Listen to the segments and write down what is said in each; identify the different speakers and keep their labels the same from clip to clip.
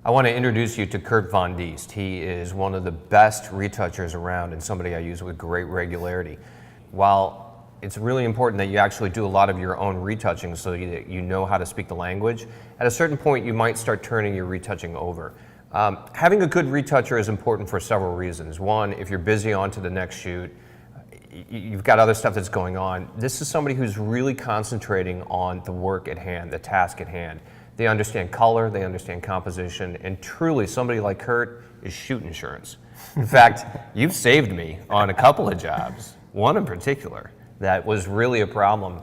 Speaker 1: I want to introduce you to Kurt Von Diest. He is one of the best retouchers around and somebody I use with great regularity. While it's really important that you actually do a lot of your own retouching so that you know how to speak the language, at a certain point you might start turning your retouching over. Having a good retoucher is important for several reasons. One, if you're busy on to the next shoot, you've got other stuff that's going on. This is somebody who's really concentrating on the work at hand, the task at hand. They understand color, they understand composition, and truly somebody like Kurt is shoot insurance. In fact, you've saved me on a couple of jobs, one in particular that was really a problem.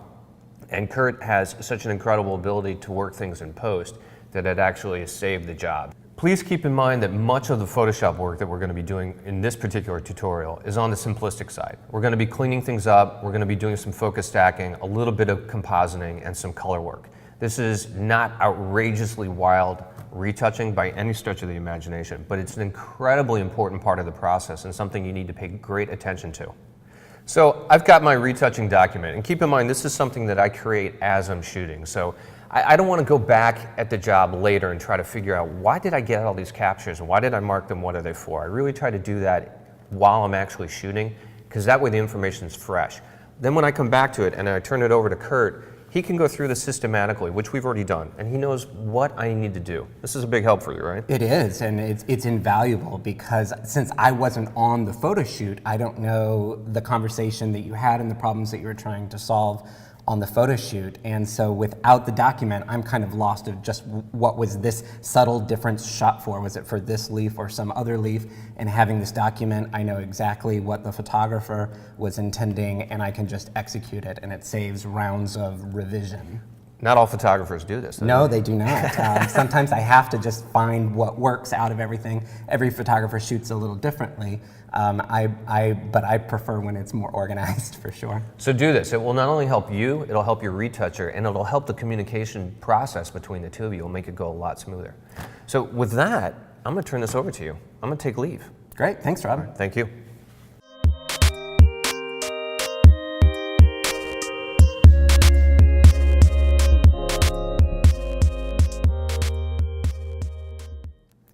Speaker 1: And Kurt has such an incredible ability to work things in post that it actually has saved the job. Please keep in mind that much of the Photoshop work that we're going to be doing in this particular tutorial is on the simplistic side. We're going to be cleaning things up, we're going to be doing some focus stacking, a little bit of compositing, and some color work. This is not outrageously wild retouching by any stretch of the imagination, but it's an incredibly important part of the process and something you need to pay great attention to. So I've got my retouching document, and keep in mind this is something that I create as I'm shooting. So I don't want to go back at the job later and try to figure out why did I get all these captures and why did I mark them, what are they for? I really try to do that while I'm actually shooting, because that way the information is fresh. Then when I come back to it and I turn it over to Kurt, he can go through this systematically, which we've already done, and he knows what I need to do. This is a big help for you, right?
Speaker 2: It is, and it's invaluable because since I wasn't on the photo shoot, I don't know the conversation that you had and the problems that you were trying to solve on the photo shoot. And so without the document, I'm kind of lost of just what was this subtle difference shot for? Was it for this leaf or some other leaf? And having this document, I know exactly what the photographer was intending and I can just execute it, and it saves rounds of revision.
Speaker 1: Not all photographers do this.
Speaker 2: No, they do not. Sometimes I have to just find what works out of everything. Every photographer shoots a little differently, but I prefer when it's more organized for sure.
Speaker 1: So do this. It will not only help you, it'll help your retoucher, and it'll help the communication process between the two of you. It'll make it go a lot smoother. So with that, I'm going to turn this over to you. I'm going to take leave.
Speaker 2: Great. Thanks, Rob.
Speaker 1: Right, thank you.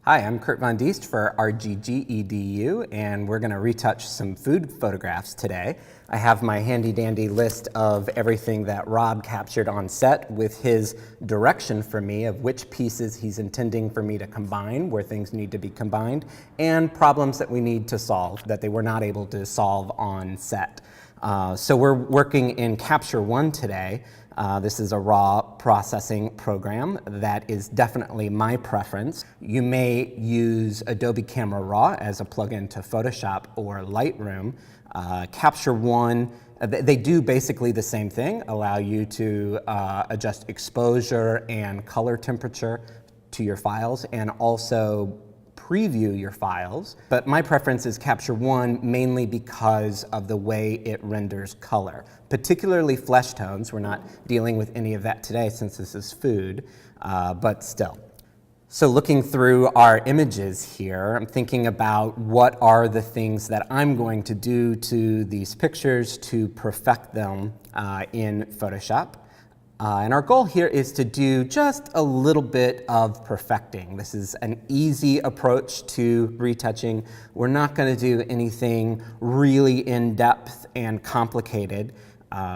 Speaker 2: Hi, I'm Kurt Von Diest for RGG-EDU, and we're going to retouch some food photographs today. I have my handy-dandy list of everything that Rob captured on set with his direction for me of which pieces he's intending for me to combine, where things need to be combined, and problems that we need to solve that they were not able to solve on set. So we're working in Capture One today. This is a raw processing program that is definitely my preference. You may use Adobe Camera Raw as a plugin to Photoshop or Lightroom. Capture One, they do basically the same thing, allow you to adjust exposure and color temperature to your files and also preview your files, but my preference is Capture One mainly because of the way it renders color, particularly flesh tones. We're not dealing with any of that today since this is food, but still. So looking through our images here, I'm thinking about what are the things that I'm going to do to these pictures to perfect them in Photoshop. And our goal here is to do just a little bit of perfecting. This is an easy approach to retouching. We're not going to do anything really in-depth and complicated.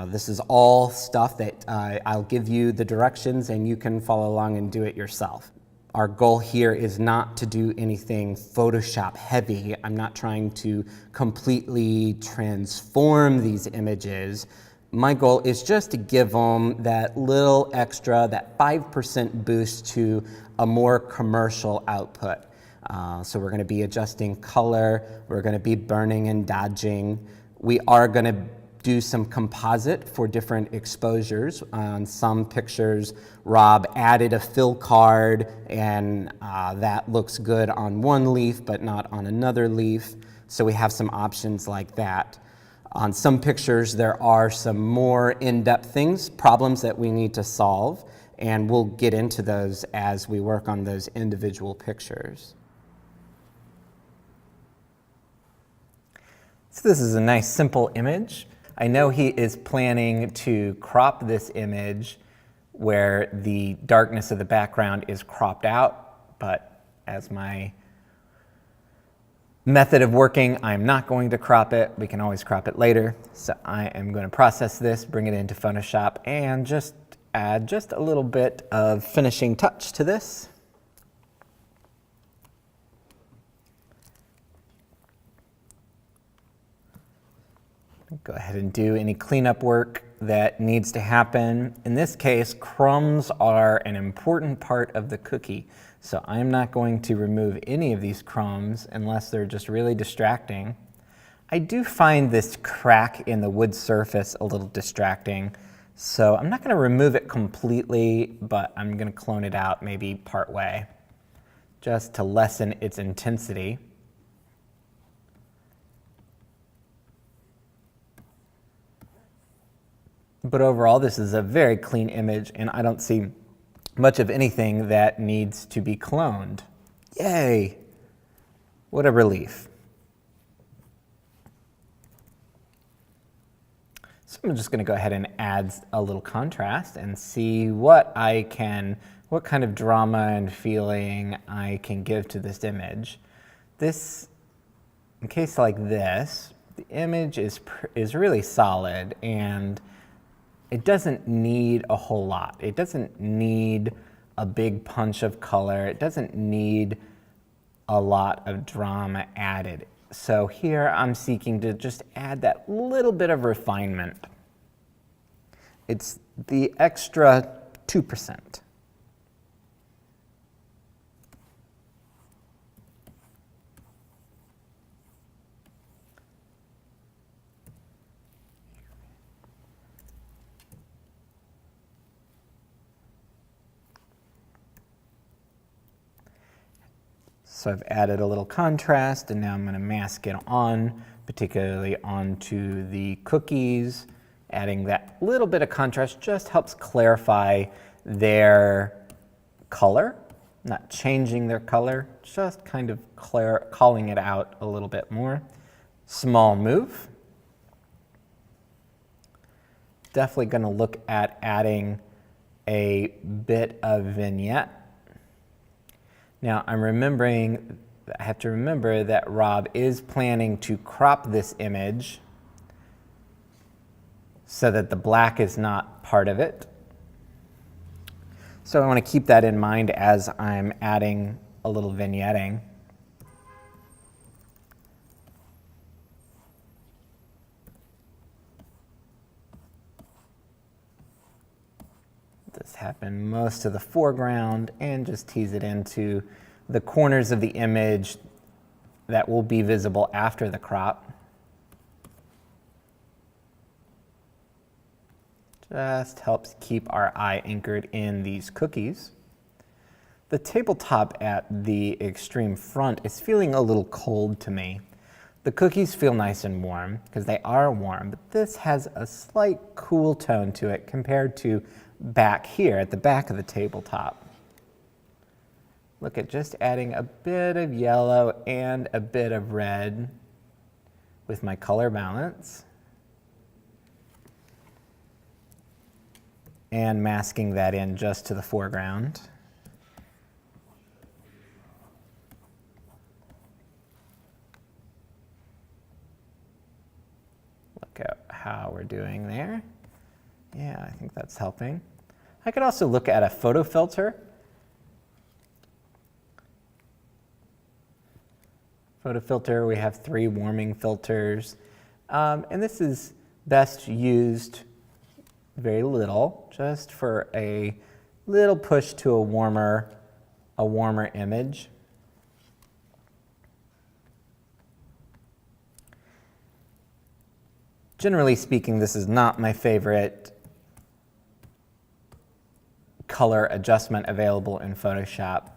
Speaker 2: This is all stuff that I'll give you the directions and you can follow along and do it yourself. Our goal here is not to do anything Photoshop heavy. I'm not trying to completely transform these images. My goal is just to give them that little extra, that 5% boost to a more commercial output. So we're going to be adjusting color, we're going to be burning and dodging. We are going to do some composite for different exposures. On some pictures, Rob added a fill card and that looks good on one leaf but not on another leaf. So we have some options like that. On some pictures, there are some more in-depth things, problems that we need to solve, and we'll get into those as we work on those individual pictures. So this is a nice simple image. I know he is planning to crop this image where the darkness of the background is cropped out, but as my method of working. I'm not going to crop it. We can always crop it later. So I am going to process this, bring it into Photoshop, and just add just a little bit of finishing touch to this. Go ahead and do any cleanup work that needs to happen. In this case, crumbs are an important part of the cookie. So I'm not going to remove any of these crumbs unless they're just really distracting. I do find this crack in the wood surface a little distracting. So I'm not going to remove it completely, but I'm going to clone it out maybe part way, just to lessen its intensity. But overall, this is a very clean image, and I don't see much of anything that needs to be cloned. Yay! What a relief. So I'm just going to go ahead and add a little contrast and see what kind of drama and feeling I can give to this image. This, in case like this, the image is really solid, and it doesn't need a whole lot. It doesn't need a big punch of color. It doesn't need a lot of drama added. So here I'm seeking to just add that little bit of refinement. It's the extra 2%. So I've added a little contrast, and now I'm going to mask it on, particularly onto the cookies. Adding that little bit of contrast just helps clarify their color, not changing their color, just kind of calling it out a little bit more. Small move. Definitely going to look at adding a bit of vignette. Now I have to remember that Rob is planning to crop this image so that the black is not part of it. So I want to keep that in mind as I'm adding a little vignetting. This happen most of the foreground and just tease it into the corners of the image that will be visible after the crop. Just helps keep our eye anchored in these cookies. The tabletop at the extreme front is feeling a little cold to me. The cookies feel nice and warm because they are warm, but this has a slight cool tone to it compared to back here at the back of the tabletop. Look at just adding a bit of yellow and a bit of red with my color balance and masking that in just to the foreground. Look at how we're doing there. Yeah, I think that's helping. I could also look at a photo filter. Photo filter, we have 3 warming filters. And this is best used very little, just for a little push to a warmer image. Generally speaking, this is not my favorite color adjustment available in Photoshop,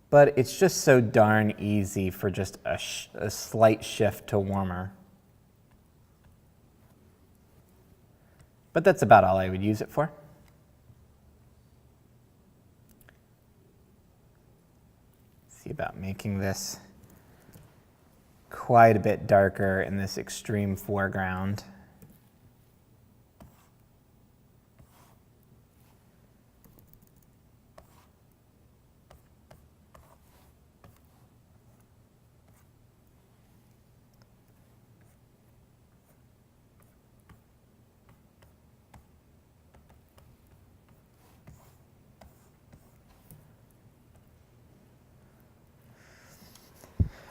Speaker 2: but it's just so darn easy for just a slight shift to warmer. But that's about all I would use it for. See about making this quite a bit darker in this extreme foreground.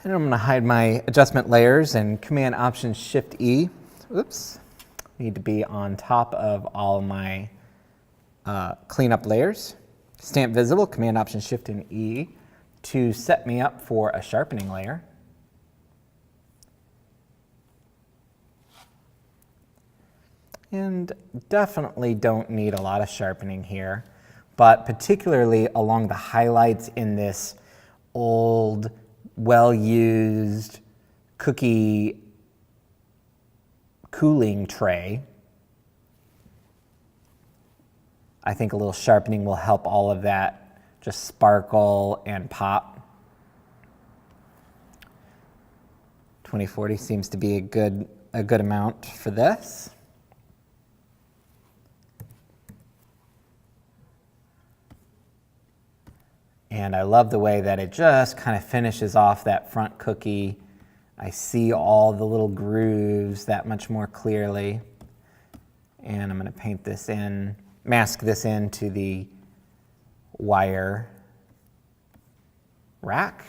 Speaker 2: And I'm going to hide my adjustment layers and Command Option Shift E. Oops. Need to be on top of all of my cleanup layers. Stamp visible, Command Option Shift and E to set me up for a sharpening layer. And definitely don't need a lot of sharpening here, but particularly along the highlights in this old, well-used cookie cooling tray. I think a little sharpening will help all of that just sparkle and pop. 2040 seems to be a good amount for this. And I love the way that it just kind of finishes off that front cookie. I see all the little grooves that much more clearly. And I'm going to paint this in, mask this into the wire rack.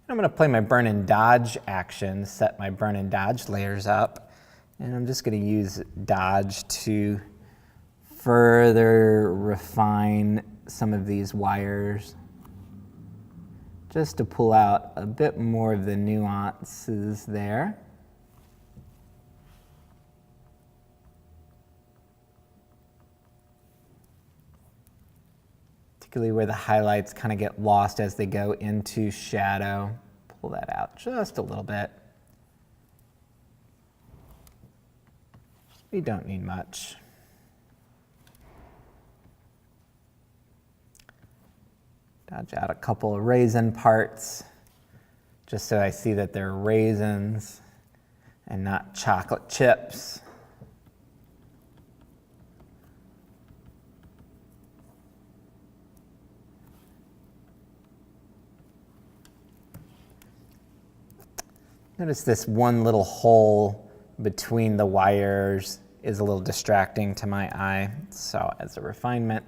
Speaker 2: I'm going to play my burn and dodge action, set my burn and dodge layers up. And I'm just going to use dodge to further refine some of these wires, just to pull out a bit more of the nuances there. Particularly where the highlights kind of get lost as they go into shadow. Pull that out just a little bit. We don't need much. Dodge out a couple of raisin parts, just so I see that they're raisins and not chocolate chips. Notice this one little hole between the wires is a little distracting to my eye. So as a refinement,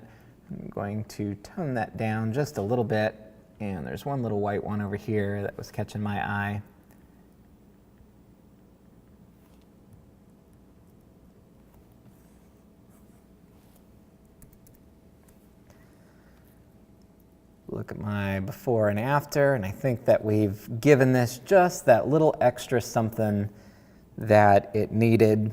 Speaker 2: I'm going to tone that down just a little bit. And there's one little white one over here that was catching my eye. Look at my before and after, and I think that we've given this just that little extra something that it needed.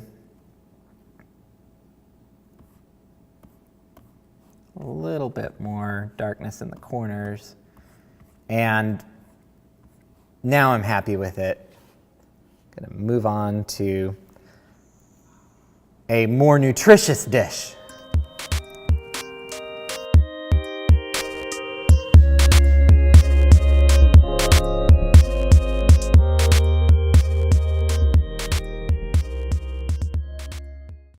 Speaker 2: A little bit more darkness in the corners. And now I'm happy with it. I'm going to move on to a more nutritious dish.